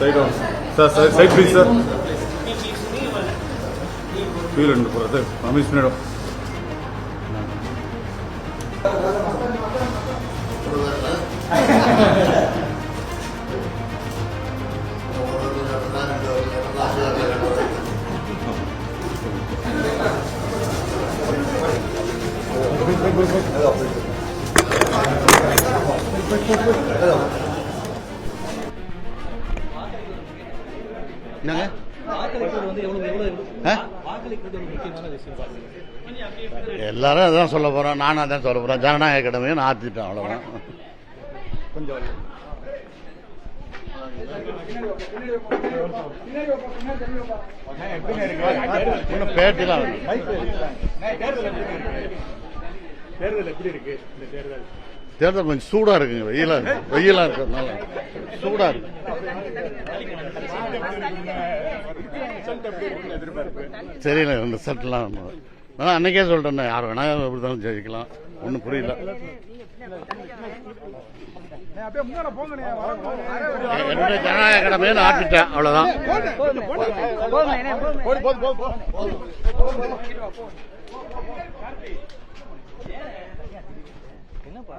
Side on. Sir, side please, sir. Feel and brother. Amish madam. என்னங்க எல்லாரும் அதான் சொல்ல போறோம். நானும் அதான் சொல்ல போறேன். ஜனநாயக கடமையை நான் ஆத்திட்டேன், அவ்வளவுதான். கொஞ்சம் பேட்டிலாம் தேர்தல் எப்படி இருக்கு? தேர்தல் கொஞ்சம் சூடா இருக்குங்க. வெயிலா இருக்கிறதுனால சூடா இருக்கு. தெரியல இந்த ரிசல்ட்லாம். நான் அன்னைக்கே சொல்றேன், யார் வேணா எப்படிதான் ஜெயிக்கலாம், ஒன்றும் புரியல. என்னுடைய ஜனநாயக கடமையை நான் ஆட்டிட்டேன், அவ்வளவுதான். என்னப்பா